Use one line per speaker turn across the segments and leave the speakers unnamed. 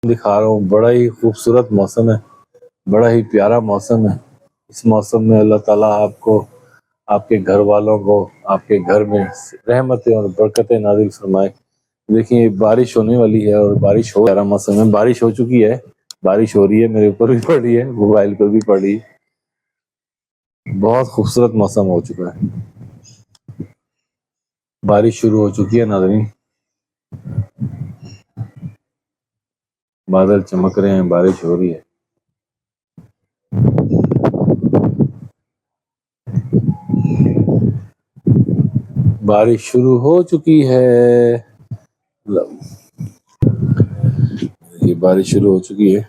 دکھا رہا ہوں، بڑا ہی خوبصورت موسم ہے، بڑا ہی پیارا موسم ہے۔ اس موسم میں اللہ تعالیٰ آپ کو، آپ کے گھر والوں کو، آپ کے گھر میں رحمتیں اور برکتیں نازل فرمائے۔ دیکھیں بارش ہونے والی ہے اور بارش ہو، پیارا موسم ہے، بارش ہو چکی ہے، بارش ہو رہی ہے، میرے اوپر بھی پڑ رہی ہے، موبائل پر بھی پڑ رہی ہے۔ بہت خوبصورت موسم ہو چکا ہے، بارش شروع ہو چکی ہے ناظرین، بادل چمک رہے ہیں، بارش ہو رہی ہے۔ بارش شروع ہو چکی ہے، یہ بارش شروع ہو چکی ہے۔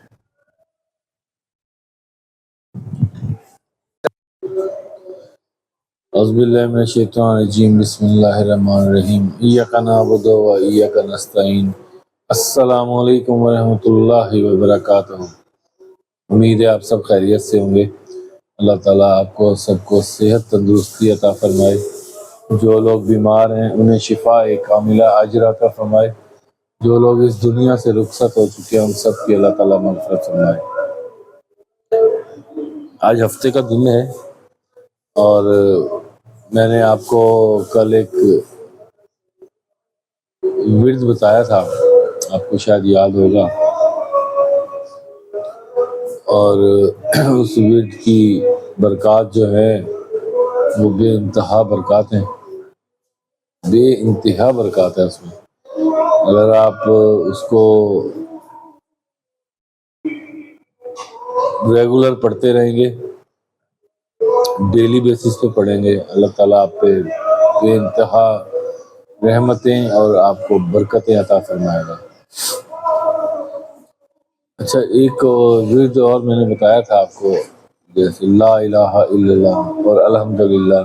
اعوذ باللہ من الشیطان الرجیم، بسم اللہ الرحمن الرحیم، ایاک نعبد و ایاک نستعین، السلام علیکم ورحمۃ اللہ وبرکاتہ۔ امید ہے آپ سب خیریت سے ہوں گے۔ اللہ تعالیٰ آپ کو سب کو صحت تندرستی عطا فرمائے، جو لوگ بیمار ہیں انہیں شفا کاملہ عاجلہ عطا فرمائے، جو لوگ اس دنیا سے رخصت ہو چکے ہیں ان سب کی اللہ تعالیٰ مغفرت فرمائے۔ آج ہفتے کا دن ہے اور میں نے آپ کو کل ایک ورد بتایا تھا، آپ کو شاید یاد ہوگا، اور اس ورد کی برکات جو ہے وہ بے انتہا برکات ہیں، بے انتہا برکات ہے اس میں۔ اگر آپ اس کو ریگولر پڑھتے رہیں گے، ڈیلی بیسس پہ پڑھیں گے، اللہ تعالیٰ آپ پہ بے انتہا رحمتیں اور آپ کو برکتیں عطا فرمائے گا۔ اچھا، ایک ورد اور میں نے بتایا تھا آپ کو، جیسے لا الہ الا اللہ اور الحمدللہ،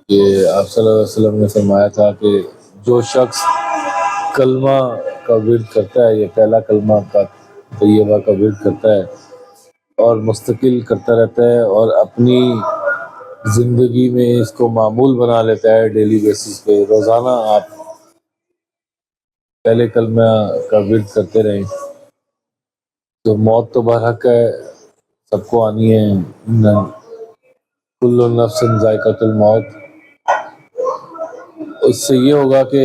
کہ آپ صلی اللہ علیہ وسلم نے فرمایا تھا کہ جو شخص کلمہ کا ورد کرتا ہے، یہ پہلا کلمہ کا طیبہ کا ورد کرتا ہے اور مستقل کرتا رہتا ہے اور اپنی زندگی میں اس کو معمول بنا لیتا ہے، ڈیلی بیسس پہ روزانہ آپ پہلے کلمہ کا ورد کرتے رہیں، تو موت تو برحق ہے، سب کو آنی ہے، کل نفس ذائقۃ الموت۔ اس سے یہ ہوگا کہ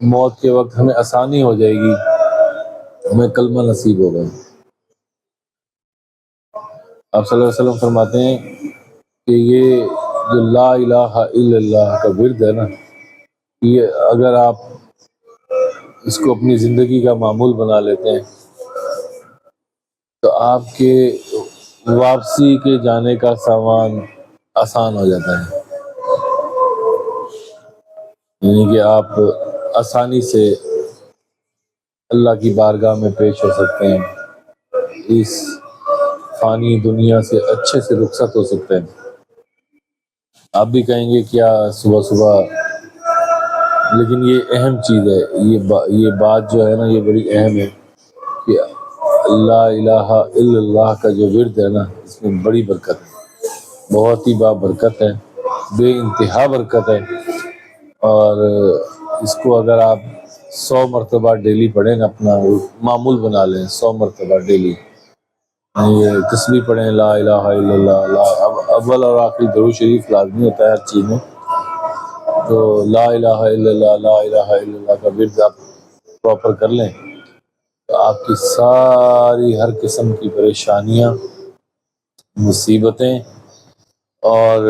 موت کے وقت ہمیں آسانی ہو جائے گی، ہمیں کلمہ نصیب ہوگا۔ آپ صلی اللہ علیہ وسلم فرماتے ہیں کہ یہ جو لا الہ الا اللہ کا ورد ہے نا، یہ اگر آپ اس کو اپنی زندگی کا معمول بنا لیتے ہیں تو آپ کے واپسی کے جانے کا سامان آسان ہو جاتا ہے، یعنی کہ آپ آسانی سے اللہ کی بارگاہ میں پیش ہو سکتے ہیں، اس فانی دنیا سے اچھے سے رخصت ہو سکتے ہیں۔ آپ بھی کہیں گے کیا صبح صبح، لیکن یہ اہم چیز ہے، یہ بات جو ہے نا یہ بڑی اہم ہے کہ لا الہ الا اللہ کا جو ورد ہے نا، اس میں بڑی برکت ہے، بہت ہی برکت ہے، بے انتہا برکت ہے۔ اور اس کو اگر آپ 100 مرتبہ ڈیلی پڑھیں نا، اپنا معمول بنا لیں، 100 مرتبہ ڈیلی یہ تسبیح پڑھیں، لا الہ الا اللہ، اول اور آخری درود شریف لازمی ہوتا ہے ہر چیز میں، تو لا الہ الا اللہ، لا الہ الا اللہ کا ورد آپ پراپر کر لیں تو آپ کی ساری ہر قسم کی پریشانیاں، مصیبتیں اور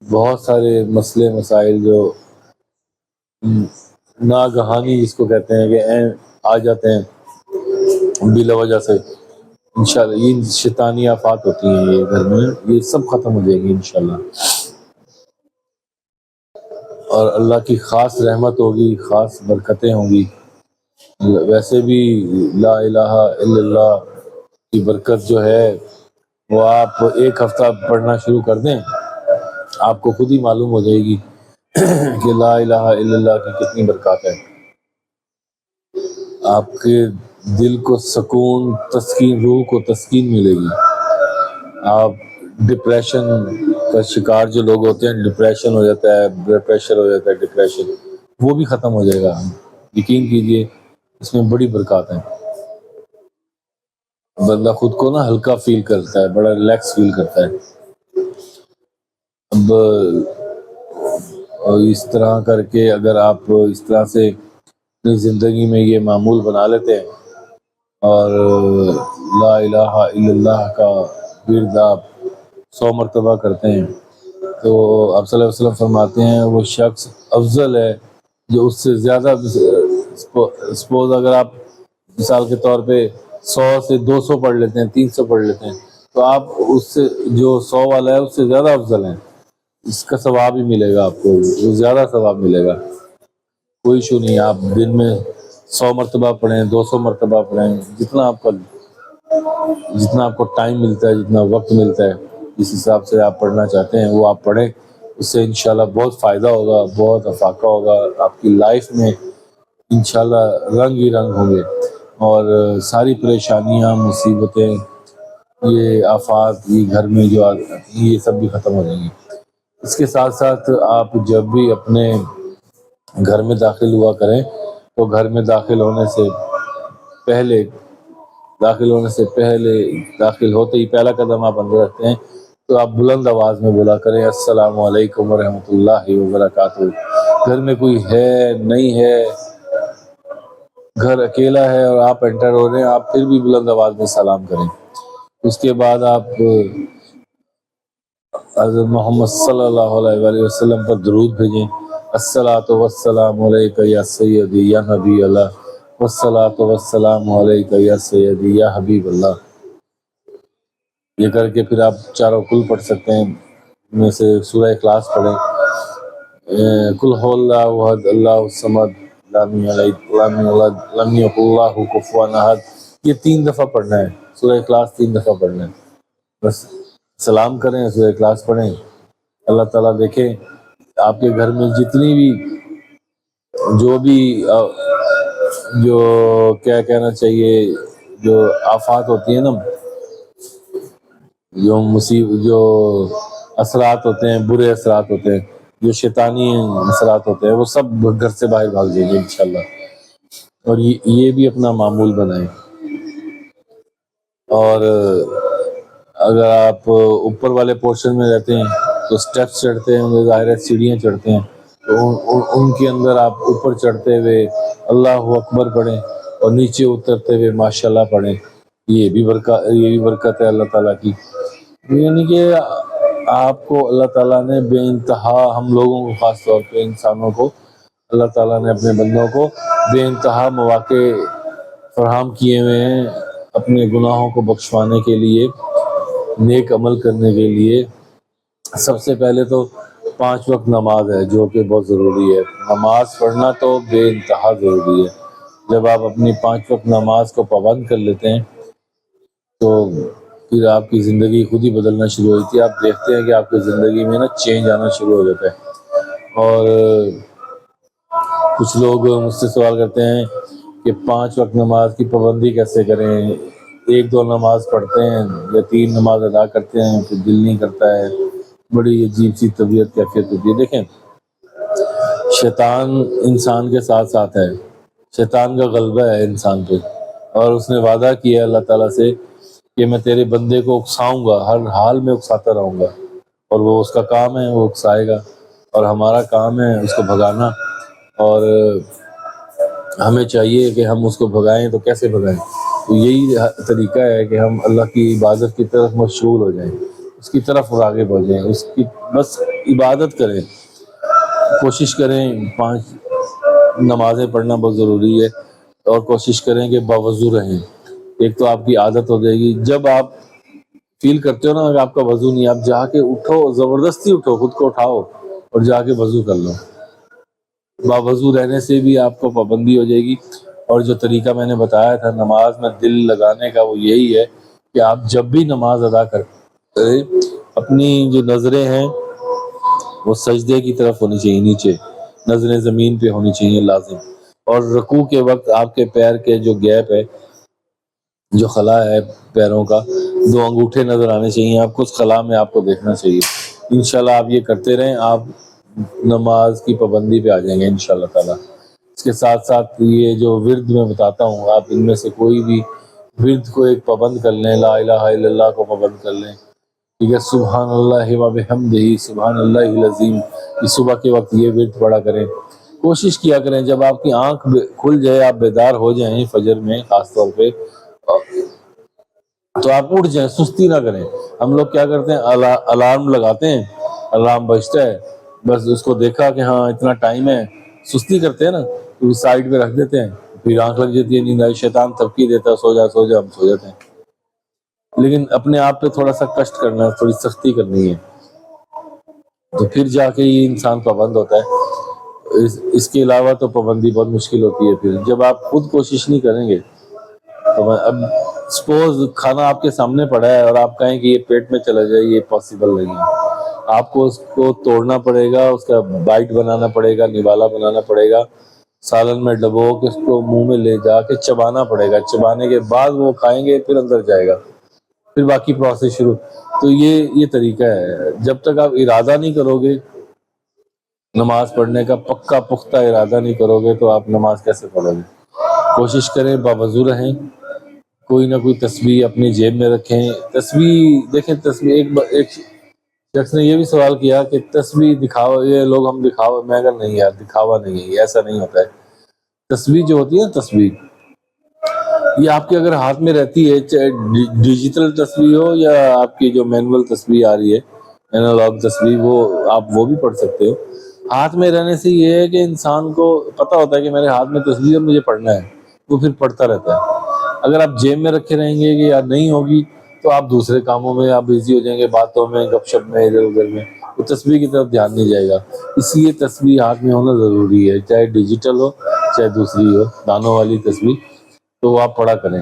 بہت سارے مسئلے مسائل جو ناگہانی جس کو کہتے ہیں کہ آ جاتے ہیں بلا وجہ سے، انشاءاللہ یہ شیطانی آفات ہوتی ہیں یہ گھر میں، یہ سب ختم ہو جائے گی انشاءاللہ، اور اللہ کی خاص رحمت ہوگی، خاص برکتیں ہوں گی۔ ویسے بھی لا الہ الا اللہ کی برکت جو ہے وہ آپ ایک ہفتہ پڑھنا شروع کر دیں، آپ کو خود ہی معلوم ہو جائے گی کہ لا الہ الا اللہ کی کتنی برکات ہے۔ آپ کے دل کو سکون، تسکین، روح کو تسکین ملے گی۔ آپ ڈپریشن کا شکار جو لوگ ہوتے ہیں، ڈپریشن ہو جاتا ہے، بلڈ پریشر ہو جاتا ہے، ڈپریشن وہ بھی ختم ہو جائے گا، یقین کیجئے۔ اس میں بڑی برکات ہیں. بندہ خود کو نا ہلکا فیل کرتا ہے, بڑا ریلیکس فیل کرتا ہے. اب اس طرح کر کے اگر آپ اس طرح سے اپنی زندگی میں یہ معمول بنا لیتے ہیں اور لا الہ الا اللہ کا ورد آپ 100 مرتبہ کرتے ہیں, تو آپ صلی اللہ علیہ وسلم فرماتے ہیں وہ شخص افضل ہے جو اس سے زیادہ. سپوز اگر آپ مثال کے طور پہ 100 سے 200 پڑھ لیتے ہیں, 300 پڑھ لیتے ہیں, تو آپ اس سے جو 100 والا ہے اس سے زیادہ افضل ہیں. اس کا ثواب ہی ملے گا آپ کو, زیادہ ثواب ملے گا. کوئی ایشو نہیں, آپ دن میں 100 مرتبہ پڑھیں, 200 مرتبہ پڑھیں, جتنا آپ کو ٹائم ملتا ہے, جتنا وقت ملتا ہے, جس حساب سے آپ پڑھنا چاہتے ہیں وہ آپ پڑھیں. اس سے انشاءاللہ بہت فائدہ ہوگا, بہت افاقہ ہوگا آپ کی لائف میں. انشاءاللہ رنگ ہی رنگ ہوں گے اور ساری پریشانیاں, مصیبتیں, یہ آفات, یہ گھر میں جو آتے ہیں یہ سب بھی ختم ہو جائیں گی. اس کے ساتھ ساتھ آپ جب بھی اپنے گھر میں داخل ہوا کریں تو گھر میں داخل ہونے سے پہلے داخل ہوتے ہی پہلا قدم آپ اندر رکھتے ہیں تو آپ بلند آواز میں بولا کریں السلام علیکم ورحمۃ اللہ وبرکاتہ. گھر میں کوئی ہے نہیں ہے, گھر اکیلا ہے اور آپ انٹر ہو رہے ہیں, آپ پھر بھی بلند آواز میں سلام کریں. اس کے بعد آپ حضرت محمد صلی اللہ علیہ وآلہ وسلم پر درود بھیجیں. الصلاۃ والسلام علیک یا سیدی یا نبی اللہ, والصلاۃ والسلام علیک یا سیدی یا حبیب اللہ. یہ کر کے پھر آپ چاروں کل پڑھ سکتے ہیں. میں سے سورہ اخلاص پڑھیں, قل هو اللہ احد اللہ الصمد لم یلد ولم یولد ولم یکن لہ کفوا احد. یہ 3 دفعہ پڑھنا ہے, سورہ اخلاص 3 دفعہ پڑھنا ہے. بس سلام کریں, سورہ اخلاص پڑھیں. اللہ تعالیٰ دیکھیں آپ کے گھر میں جتنی بھی جو کیا کہنا چاہیے, جو آفات ہوتی ہیں نا, جو اثرات ہوتے ہیں, برے اثرات ہوتے ہیں, جو شیطانی اثرات ہوتے ہیں, وہ سب گھر سے باہر بھاگ جائیں گے انشاءاللہ. اور یہ بھی اپنا معمول بنائیں. اور اگر آپ اوپر والے پورشن میں رہتے ہیں تو سٹیپس چڑھتے ہیں, ظاہر ہے سیڑھیاں چڑھتے ہیں, تو ان کے اندر آپ اوپر چڑھتے ہوئے اللہ اکبر پڑھیں اور نیچے اترتے ہوئے ماشاءاللہ پڑھیں. یہ بھی برکت ہے اللہ تعالیٰ کی. یعنی کہ آپ کو اللہ تعالیٰ نے بے انتہا, ہم لوگوں کو خاص طور پہ انسانوں کو اللہ تعالیٰ نے اپنے بندوں کو بے انتہا مواقع فراہم کیے ہوئے ہیں اپنے گناہوں کو بخشوانے کے لیے, نیک عمل کرنے کے لیے. سب سے پہلے تو 5 وقت نماز ہے جو کہ بہت ضروری ہے. نماز پڑھنا تو بے انتہا ضروری ہے. جب آپ اپنی 5 وقت نماز کو پابند کر لیتے ہیں تو پھر آپ کی زندگی خود ہی بدلنا شروع ہوئی تھی. آپ دیکھتے ہیں کہ آپ کی زندگی میں نا چینج آنا شروع ہو جاتا ہے. اور کچھ لوگ مجھ سے سوال کرتے ہیں کہ 5 وقت نماز کی پابندی کیسے کریں, 1-2 نماز پڑھتے ہیں یا 3 نماز ادا کرتے ہیں پھر دل نہیں کرتا ہے, بڑی عجیب سی طبیعت کیفیت ہوتی ہے. دیکھیں شیطان انسان کے ساتھ ساتھ ہے, شیطان کا غلبہ ہے انسان پہ, اور اس نے وعدہ کیا اللہ تعالیٰ سے کہ میں تیرے بندے کو اکساؤں گا, ہر حال میں اکساتا رہوں گا. اور وہ اس کا کام ہے, وہ اکسائے گا, اور ہمارا کام ہے اس کو بھگانا. اور ہمیں چاہیے کہ ہم اس کو بھگائیں. تو کیسے بھگائیں؟ تو یہی طریقہ ہے کہ ہم اللہ کی عبادت کی طرف مشغول ہو جائیں, اس کی طرف راغب ہو جائیں, اس کی بس عبادت کریں. کوشش کریں 5 نمازیں پڑھنا بہت ضروری ہے, اور کوشش کریں کہ باوضو رہیں. ایک تو آپ کی عادت ہو جائے گی, جب آپ فیل کرتے ہو نا کہ آپ کا وضو نہیں, آپ جا کے اٹھو, زبردستی اٹھو, خود کو اٹھاؤ اور جا کے وضو کر لو. باوضو رہنے سے بھی آپ کو پابندی ہو جائے گی. اور جو طریقہ میں نے بتایا تھا نماز میں دل لگانے کا, وہ یہی ہے کہ آپ جب بھی نماز ادا کریں اپنی جو نظریں ہیں وہ سجدے کی طرف ہونی چاہیے, نیچے نظریں زمین پہ ہونی چاہیے لازم. اور رکوع کے وقت آپ کے پیر کے جو گیپ ہے, جو خلا ہے پیروں کا, 2 انگوٹھے نظر آنے چاہیے آپ کو, اس خلا میں آپ کو دیکھنا چاہیے. انشاءاللہ آپ یہ کرتے رہیں, آپ نماز کی پابندی پہ آ جائیں گے انشاءاللہ تعالی. اس کے ساتھ ساتھ یہ جو ورد میں بتاتا ہوں، آپ ان میں سے کوئی بھی ورد کو ایک پابند کر لیں، لا الہ الا اللہ کو پابند کر لیں، ٹھیک ہے، سبحان اللہ و بحمدہ سبحان اللہ العظیم، یہ صبح کے وقت یہ ورد پڑھا کریں۔ کوشش کیا کریں جب آپ کی آنکھ کھل جائے، آپ بیدار ہو جائیں فجر میں خاص طور پہ، تو آپ اٹھ جائیں، سستی نہ کریں۔ ہم لوگ کیا کرتے ہیں، الارم لگاتے ہیں، الارم بجتا ہے، بس اس کو دیکھا کہ ہاں اتنا ٹائم ہے، سستی کرتے ہیں نا، تو سائڈ پہ رکھ دیتے ہیں، پھر آنکھ لگ جاتی ہے، نیند آئی، شیطان تھپکی دیتا ہے، سو جا سو جا، ہم سو جاتے ہیں۔ لیکن اپنے آپ پہ تھوڑا سا کشٹ کرنا ہے، تھوڑی سختی کرنی ہے، تو پھر جا کے یہ انسان پابند ہوتا ہے۔ اس کے علاوہ تو پابندی بہت مشکل ہوتی ہے۔ پھر جب آپ خود کوشش نہیں کریں گے تو اب سپوز کھانا آپ کے سامنے پڑا ہے اور آپ کہیں کہ یہ پیٹ میں چلا جائے، یہ پاسبل نہیں ہے، آپ کو اس کو توڑنا پڑے گا، اس کا بائٹ بنانا پڑے گا، نوالا بنانا پڑے گا، سالن میں ڈبو کے اس کو منہ میں لے جا کے چبانا پڑے گا، چبانے کے بعد وہ کھائیں گے، پھر اندر جائے گا، پھر باقی پروسیس شروع۔ تو یہ طریقہ ہے، جب تک آپ ارادہ نہیں کرو گے نماز پڑھنے کا، پکا پختہ ارادہ نہیں کرو گے، تو آپ نماز کیسے پڑھو گے؟ کوشش کریں باوضو رہیں، کوئی نہ کوئی تسبیح اپنی جیب میں رکھیں۔ تسبیح دیکھیں، تسبیح ایک شخص نے یہ بھی سوال کیا کہ تسبیح دکھاوا، یہ لوگ ہم دکھاوا، میں کہا نہیں یار، دکھاوا نہیں ہے، یہ ایسا نہیں ہوتا ہے۔ تسبیح جو ہوتی ہے نا، تسبیح یہ آپ کے اگر ہاتھ میں رہتی ہے، چاہے ڈیجیٹل تسبیح ہو یا آپ کی جو مینول تسبیح آ رہی ہے، اینالاگ تسبیح، وہ آپ وہ بھی پڑھ سکتے ہو۔ ہاتھ میں رہنے سے یہ ہے کہ انسان کو پتہ ہوتا ہے کہ میرے ہاتھ میں تسبیح ہے، مجھے پڑھنا ہے، وہ پھر پڑھتا رہتا ہے۔ اگر آپ جیب میں رکھے رہیں گے کہ یار نہیں ہوگی، تو آپ دوسرے کاموں میں آپ بزی ہو جائیں گے، باتوں میں، گپ شپ میں، ادھر ادھر میں، تو تسبیح کی طرف دھیان نہیں جائے گا۔ اس لیے تسبیح ہاتھ میں ہونا ضروری ہے، چاہے ڈیجیٹل ہو چاہے دوسری ہو، دانوں والی تسبیح، تو وہ آپ پڑھا کریں۔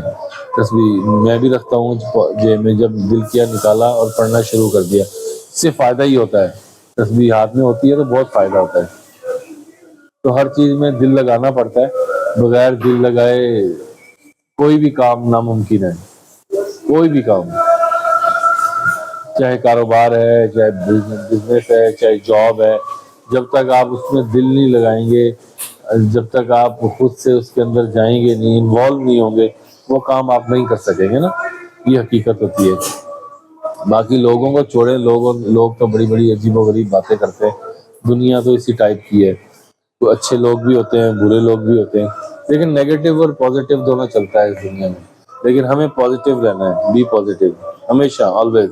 تسبیح میں بھی رکھتا ہوں جیب میں، جب دل کیا نکالا اور پڑھنا شروع کر دیا، اس سے فائدہ ہی ہوتا ہے۔ تسبیح ہاتھ میں ہوتی ہے تو بہت فائدہ ہوتا ہے۔ تو ہر چیز میں دل لگانا پڑتا ہے، بغیر دل لگائے کوئی بھی کام ناممکن ہے، کوئی بھی کام، چاہے کاروبار ہے، چاہے بزنس ہے، چاہے جاب ہے، جب تک آپ اس میں دل نہیں لگائیں گے، جب تک آپ خود سے اس کے اندر جائیں گے نہیں، انوالو نہیں ہوں گے، وہ کام آپ نہیں کر سکیں گے نا، یہ حقیقت ہوتی ہے۔ باقی لوگوں کو چھوڑیں، لوگ تو بڑی بڑی عجیب و غریب باتیں کرتے ہیں، دنیا تو اسی ٹائپ کی ہے، تو اچھے لوگ بھی ہوتے ہیں، برے لوگ بھی ہوتے ہیں، لیکن نیگیٹو اور پازیٹیو دونوں چلتا ہے اس دنیا میں۔ لیکن ہمیں پازیٹیو رہنا ہے، بی پازیٹیو، ہمیشہ آلویز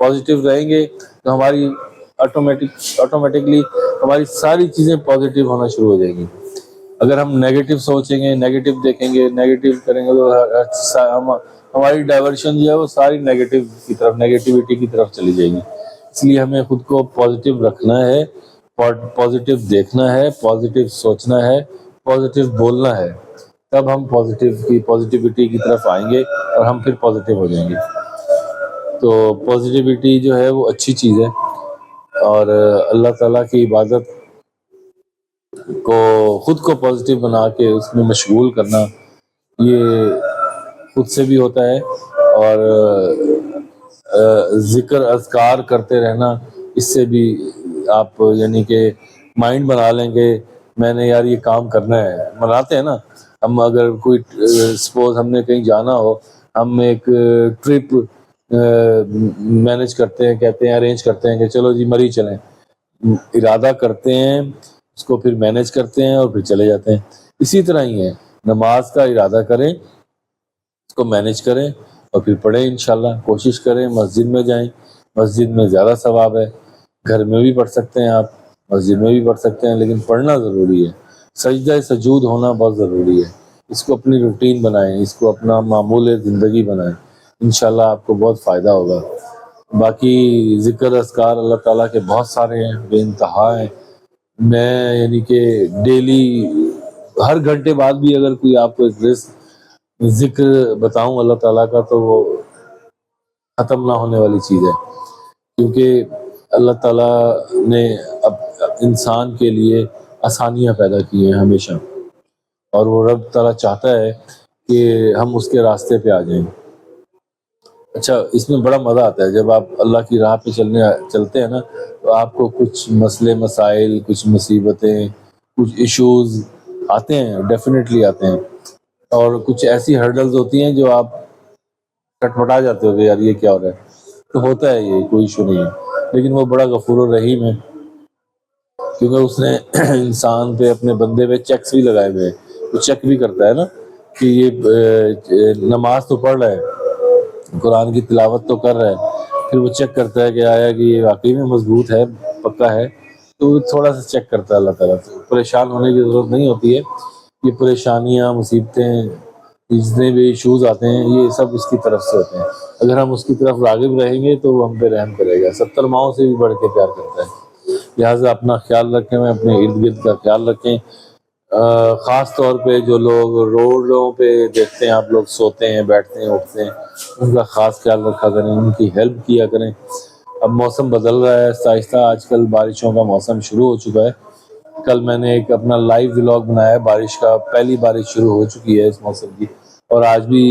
پازیٹیو رہیں گے تو ہماری آٹومیٹکلی ہماری ساری چیزیں پازیٹیو ہونا شروع ہو جائیں گی۔ اگر ہم نیگیٹو سوچیں گے، نیگیٹو دیکھیں گے، نیگیٹو کریں گے، تو ہماری ڈائیورشن جو ہے وہ ساری نیگیٹو کی طرف، نیگیٹیوٹی کی طرف چلی جائے گی۔ اس لیے ہمیں خود کو پازیٹیو رکھنا ہے، پازیٹیو دیکھنا ہے، پازیٹیو سوچنا ہے، پازیٹیو بولنا ہے، تب ہم پازیٹیوٹی کی طرف آئیں گے اور ہم پھر پازیٹیو ہو جائیں گے۔ تو پازیٹیوٹی جو ہے وہ اچھی چیز ہے، اور اللہ تعالیٰ کی عبادت کو، خود کو پازیٹیو بنا کے اس میں مشغول کرنا، یہ خود سے بھی ہوتا ہے، اور ذکر اذکار کرتے رہنا، اس سے بھی آپ یعنی کہ مائنڈ بنا لیں گے، میں نے یار یہ کام کرنا ہے، بناتے ہیں نا ہم، اگر کوئی سپوز ہم نے کہیں جانا ہو، ہم ایک ٹرپ مینج کرتے ہیں، کہتے ہیں ارینج کرتے ہیں کہ چلو جی مری چلیں، ارادہ کرتے ہیں، اس کو پھر مینج کرتے ہیں اور پھر چلے جاتے ہیں۔ اسی طرح ہی ہے، نماز کا ارادہ کریں، اس کو مینج کریں اور پھر پڑھیں، انشاءاللہ کوشش کریں مسجد میں جائیں، مسجد میں زیادہ ثواب ہے، گھر میں بھی پڑھ سکتے ہیں آپ، مسجد میں بھی پڑھ سکتے ہیں، لیکن پڑھنا ضروری ہے، سجدہ سجود ہونا بہت ضروری ہے، اس کو اپنی روٹین بنائیں، اس کو اپنا معمول زندگی بنائیں، انشاءاللہ آپ کو بہت فائدہ ہوگا۔ باقی ذکر اذکار اللہ تعالیٰ کے بہت سارے ہیں، بے انتہا ہیں، میں یعنی کہ ڈیلی ہر گھنٹے بعد بھی اگر کوئی آپ کو ایک ذکر بتاؤں اللہ تعالیٰ کا، تو وہ ختم نہ ہونے والی چیز ہے، کیونکہ اللہ تعالیٰ نے اب انسان کے لیے آسانیاں پیدا کی ہیں ہمیشہ، اور وہ رب تعالیٰ چاہتا ہے کہ ہم اس کے راستے پہ آ جائیں۔ اچھا، اس میں بڑا مزہ آتا ہے جب آپ اللہ کی راہ پہ چلتے ہیں نا، تو آپ کو کچھ مسئلے مسائل، کچھ مصیبتیں، کچھ ایشوز آتے ہیں، ڈیفینیٹلی آتے ہیں، اور کچھ ایسی ہرڈلز ہوتی ہیں جو آپ کٹپٹا جاتے ہو کہ یار یہ کیا ہو رہا ہے، تو ہوتا ہے، یہ کوئی ایشو نہیں ہے، لیکن وہ بڑا غفور الرحیم ہے، کیونکہ اس نے انسان پہ، اپنے بندے پہ چیکس بھی لگائے ہوئے ہیں، وہ چیک بھی کرتا ہے نا کہ یہ نماز تو پڑھ رہا ہے، قرآن کی تلاوت تو کر رہا ہے، پھر وہ چیک کرتا ہے کہ آیا کہ یہ واقعی میں مضبوط ہے، پکا ہے، تو وہ تھوڑا سا چیک کرتا ہے اللہ تعالیٰ سے۔ پریشان ہونے کی ضرورت نہیں ہوتی ہے، یہ پریشانیاں، مصیبتیں، جتنے بھی ایشوز آتے ہیں یہ سب اس کی طرف سے ہوتے ہیں، اگر ہم اس کی طرف راغب رہیں گے تو وہ ہم پہ رحم کرے گا، 70 ماؤں سے بھی بڑھ کے پیار کرتا ہے۔ لہٰذا اپنا خیال رکھیں، اپنے ارد گرد کا خیال رکھیں، خاص طور پہ جو لوگ روڈوں پہ دیکھتے ہیں، آپ لوگ سوتے ہیں، بیٹھتے ہیں، اٹھتے ہیں، ان کا خاص خیال رکھا کریں، ان کی ہیلپ کیا کریں۔ اب موسم بدل رہا ہے آہستہ آہستہ، آج کل بارشوں کا موسم شروع ہو چکا ہے، کل میں نے ایک اپنا لائیو ولاگ بنایا ہے بارش کا، پہلی بارش شروع ہو چکی ہے اس موسم کی، اور آج بھی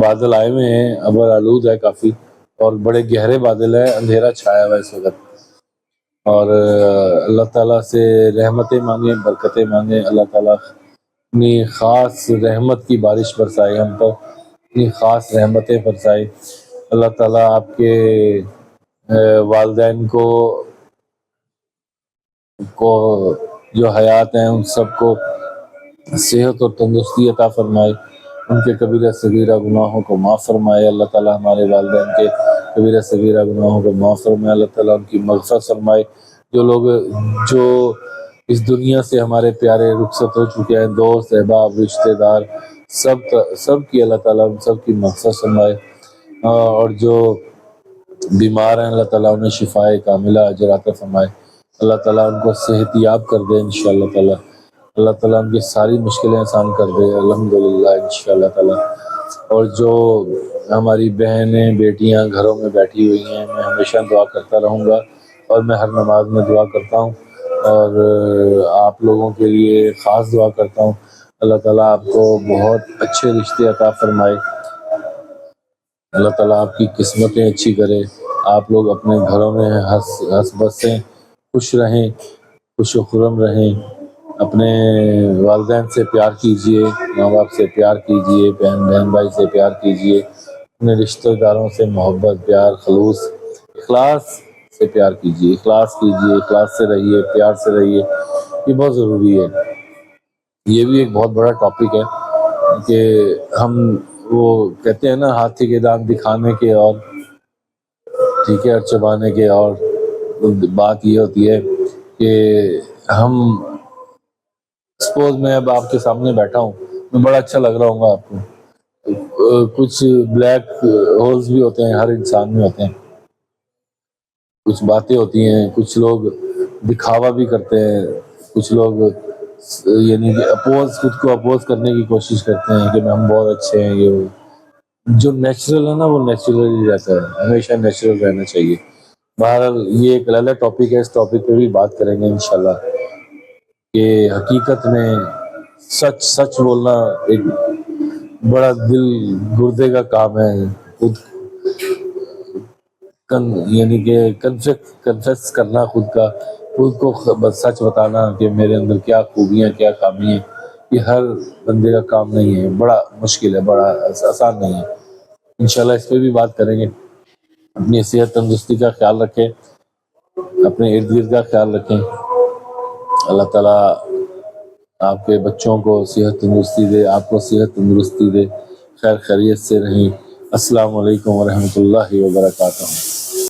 بادل آئے ہوئے ہیں، ابر آلود ہے کافی، اور بڑے گہرے بادل ہے، اندھیرا چھایا ہوا ہے اس وقت، اور اللہ تعالیٰ سے رحمتیں مانگیں، برکتیں مانگیں، اللہ تعالیٰ اپنی خاص رحمت کی بارش برسائے ہم پر، اپنی خاص رحمتیں برسائے، اللہ تعالیٰ آپ کے والدین کو جو حیات ہیں ان سب کو صحت اور تندرستی عطا فرمائے، ان کے کبیرہ صغیرہ گناہوں کو معاف فرمائے، اللہ تعالیٰ ہمارے والدین کے کبیرہ صغیرہ گناہوں کو معاف فرمائے، اللہ تعالیٰ ان کی مغفرت فرمائے، جو لوگ جو اس دنیا سے ہمارے پیارے رخصت ہو چکے ہیں، دوست احباب رشتہ دار، سب کی اللہ تعالیٰ ان سب کی مغفرت فرمائے، اور جو بیمار ہیں اللہ تعالیٰ انہیں شفائے کاملہ اجر عطا فرمائے، اللہ تعالیٰ ان کو صحت یاب کر دے انشاءاللہ تعالیٰ، اللہ تعالیٰ ان کی ساری مشکلیں آسان کر دے الحمدللہ انشاءاللہ تعالیٰ۔ اور جو ہماری بہنیں بیٹیاں گھروں میں بیٹھی ہوئی ہیں، میں ہمیشہ دعا کرتا رہوں گا، اور میں ہر نماز میں دعا کرتا ہوں، اور آپ لوگوں کے لیے خاص دعا کرتا ہوں، اللہ تعالیٰ آپ کو بہت اچھے رشتے عطا فرمائے، اللہ تعالیٰ آپ کی قسمتیں اچھی کرے، آپ لوگ اپنے گھروں میں ہنس بسیں، خوش رہیں، خوش و خرم رہیں، اپنے والدین سے پیار کیجئے، ماں باپ سے پیار کیجئے، بہن بھائی سے پیار کیجئے، اپنے رشتہ داروں سے محبت، پیار، خلوص، اخلاص سے پیار کیجئے، اخلاص کیجئے، اخلاص سے رہیے، پیار سے رہیے، یہ بہت ضروری ہے۔ یہ بھی ایک بہت بڑا ٹاپک ہے کہ ہم وہ کہتے ہیں نا، ہاتھی کے دانت دکھانے کے اور ٹھیک ہے اور چبانے کے، اور بات یہ ہوتی ہے کہ ہم سپوز میں اب آپ کے سامنے بیٹھا ہوں، میں بڑا اچھا لگ رہا ہوں گا آپ کو، کچھ بلیک ہولز بھی ہوتے ہیں، ہر انسان میں ہوتے ہیں، کچھ باتیں ہوتی ہیں، کچھ لوگ دکھاوا بھی کرتے ہیں، کچھ لوگ یعنی کہ خود کو اپوز کرنے کی کوشش کرتے ہیں کہ ہم بہت اچھے ہیں، یہ جو نیچرل ہے نا وہ نیچرل ہی رہتا ہے، ہمیشہ نیچرل رہنا چاہیے۔ بہرحال یہ ایک الگ ٹاپک ہے، اس ٹاپک پہ بھی بات کریں گے انشاءاللہ، کہ حقیقت میں سچ بولنا ایک بڑا دل گردے کا کام ہے، خود یعنی کہ کنفیس کرنا، خود کو سچ بتانا کہ میرے اندر کیا خوبیاں، کیا خامی ہیں، یہ ہر بندے کا کام نہیں ہے، بڑا مشکل ہے، بڑا آسان نہیں ہے، انشاءاللہ اس پہ بھی بات کریں گے۔ اپنی صحت تندرستی کا خیال رکھیں، اپنے ارد گرد کا خیال رکھیں، اللہ تعالیٰ آپ کے بچوں کو صحت تندرستی دے، آپ کو صحت تندرستی دے، خیر خیریت سے رہیں۔ السلام علیکم ورحمۃ اللہ وبرکاتہ۔